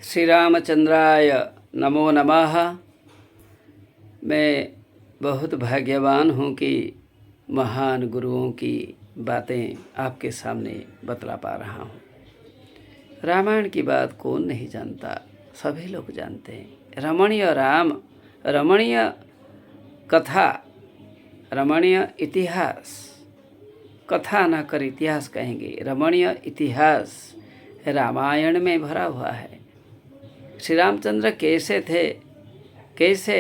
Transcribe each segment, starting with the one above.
श्री रामचंद्राय नमो नमः। मैं बहुत भाग्यवान हूँ कि महान गुरुओं की बातें आपके सामने बतला पा रहा हूँ। रामायण की बात कौन नहीं जानता, सभी लोग जानते हैं। रमणीय राम, रमणीय कथा, रमणीय इतिहास, कथा न कर इतिहास कहेंगे। रमणीय इतिहास रामायण में भरा हुआ है। श्री रामचंद्र कैसे थे, कैसे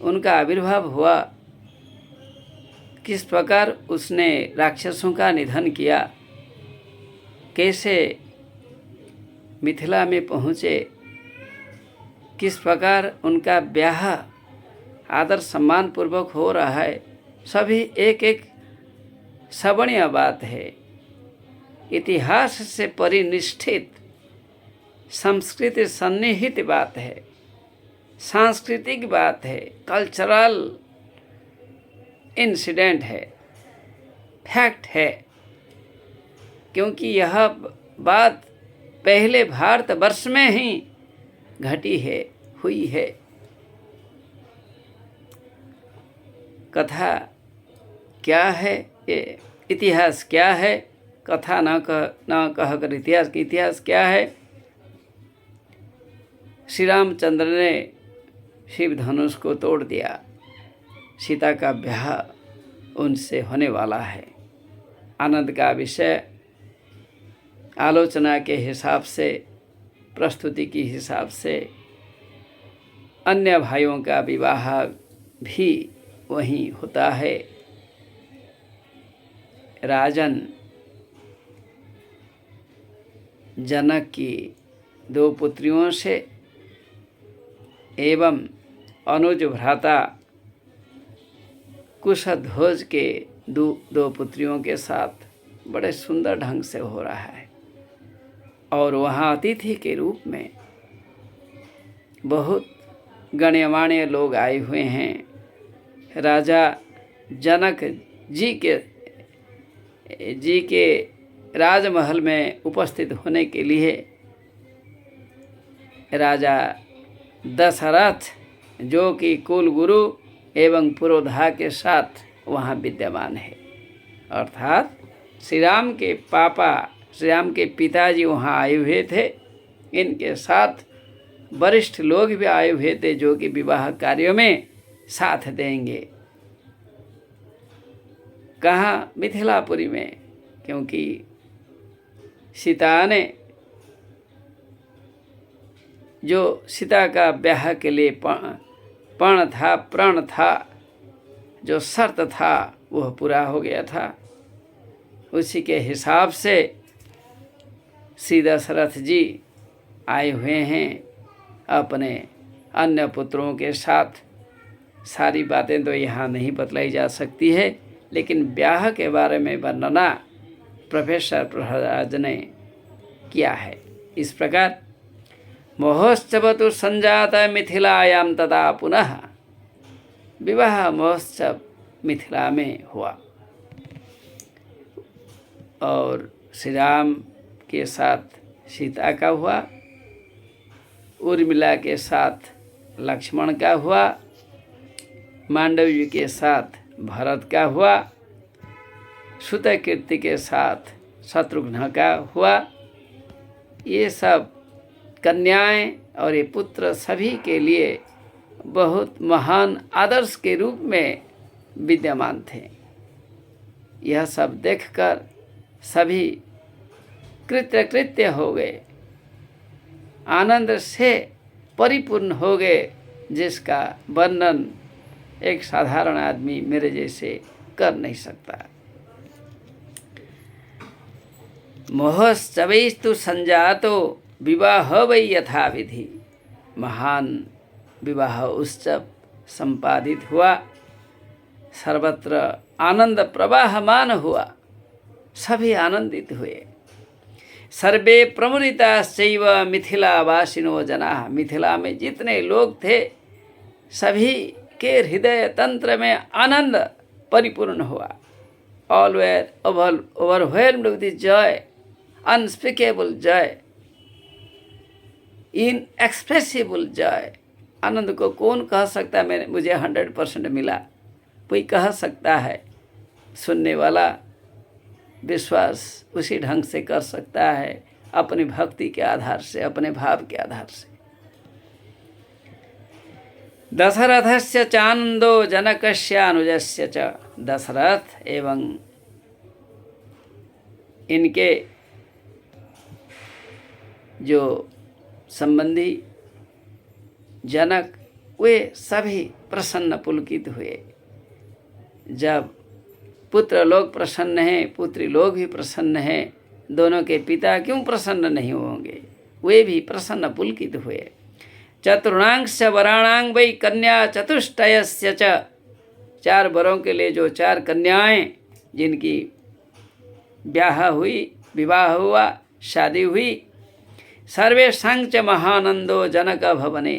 उनका आविर्भाव हुआ, किस प्रकार उसने राक्षसों का निधन किया, कैसे मिथिला में पहुँचे, किस प्रकार उनका ब्याह आदर सम्मान पूर्वक हो रहा है, सभी एक एक श्रवणीय बात है। इतिहास से परिनिष्ठित, संस्कृति सन्निहित बात है, सांस्कृतिक बात है, कल्चरल इंसिडेंट है, फैक्ट है। क्योंकि यह बात पहले भारतवर्ष में ही घटी है, हुई है। कथा क्या है, ये इतिहास क्या है? कथा न कहकर इतिहास की इतिहास क्या है? श्री रामचंद्र ने शिव धनुष को तोड़ दिया। सीता का ब्याह उनसे होने वाला है। आनंद का विषय आलोचना के हिसाब से, प्रस्तुति के हिसाब से अन्य भाइयों का विवाह भी वहीं होता है। राजन जनक की दो पुत्रियों से एवं अनुज भ्राता कुशध्वज के दो पुत्रियों के साथ बड़े सुंदर ढंग से हो रहा है। और वहाँ अतिथि के रूप में बहुत गण्यमान्य लोग आए हुए हैं। राजा जनक जी के राजमहल में उपस्थित होने के लिए राजा दशरथ, जो कि कुल गुरु एवं पुरोधा के साथ वहाँ विद्यमान है। अर्थात श्री राम के पापा, श्री राम के पिताजी वहाँ आए हुए थे। इनके साथ वरिष्ठ लोग भी आए हुए थे, जो कि विवाह कार्यों में साथ देंगे। कहाँ? मिथिलापुरी में। क्योंकि सीता ने जो सीता का ब्याह के लिए प्रण था, जो शर्त था, वह पूरा हो गया था। उसी के हिसाब से श्री दशरथ जी आए हुए हैं अपने अन्य पुत्रों के साथ। सारी बातें तो यहाँ नहीं बतलाई जा सकती है, लेकिन ब्याह के बारे में वर्णना प्रोफेसर प्रहलाद ने किया है इस प्रकार। महोत्सव तो संजात मिथिलायाम तदा पुनः। विवाह महोत्सव मिथिला में हुआ और श्री राम के साथ सीता का हुआ, उर्मिला के साथ लक्ष्मण का हुआ, मांडवी के साथ भरत का हुआ, श्रुतकीर्ति के साथ शत्रुघ्न का हुआ। ये सब कन्याएं और ये पुत्र सभी के लिए बहुत महान आदर्श के रूप में विद्यमान थे। यह सब देखकर सभी कृत्य हो गए, आनंद से परिपूर्ण हो गए, जिसका वर्णन एक साधारण आदमी मेरे जैसे कर नहीं सकता। महोत्सवैस्तु संजातो विवाह वै यथा विधि। महान विवाह उत्सव संपादित हुआ, सर्वत्र आनंद प्रवाहमान हुआ, सभी आनंदित हुए। सर्वे प्रमुदिताश्चैव मिथिलावासिनो जनाः। मिथिला में जितने लोग थे, सभी के हृदय तंत्र में आनंद परिपूर्ण हुआ। All were overwhelmed with joy, unspeakable joy. Inexpressible joy. आनंद को कौन कह सकता है मुझे 100% मिला? कोई कह सकता है? सुनने वाला विश्वास उसी ढंग से कर सकता है, अपनी भक्ति के आधार से, अपने भाव के आधार से। दशरथस्य चानंदो जनकस्य अनुजस्य च। दशरथ एवं इनके जो संबंधी जनक, वे सभी प्रसन्न पुलकित हुए। जब पुत्र लोग प्रसन्न हैं, पुत्री लोग भी प्रसन्न हैं, दोनों के पिता क्यों प्रसन्न नहीं होंगे? वे भी प्रसन्न पुलकित हुए। चतुर्णांश वराणांग वै कन्या चतुष्टयस्य च। 4 वरों के लिए जो 4 कन्याएं जिनकी ब्याह हुई, विवाह हुआ, शादी हुई। सर्वेषां च महानंदो जनक भवने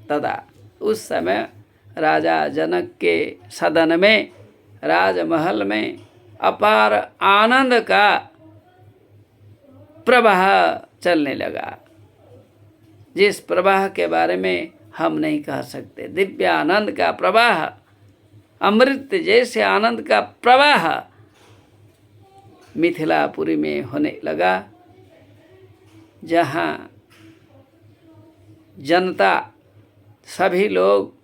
तदा। उस समय राजा जनक के सदन में, राजमहल में अपार आनंद का प्रवाह चलने लगा, जिस प्रवाह के बारे में हम नहीं कह सकते। दिव्य आनंद का प्रवाह, अमृत जैसे आनंद का प्रवाह मिथिलापुरी में होने लगा, जहाँ जनता, सभी लोग,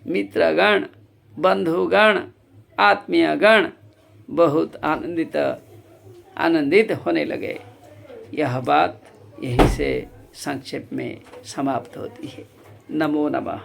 मित्रगण, बंधुगण, आत्मीयगण बहुत आनंदित होने लगे। यह बात यहीं से संक्षेप में समाप्त होती है। नमो नमः।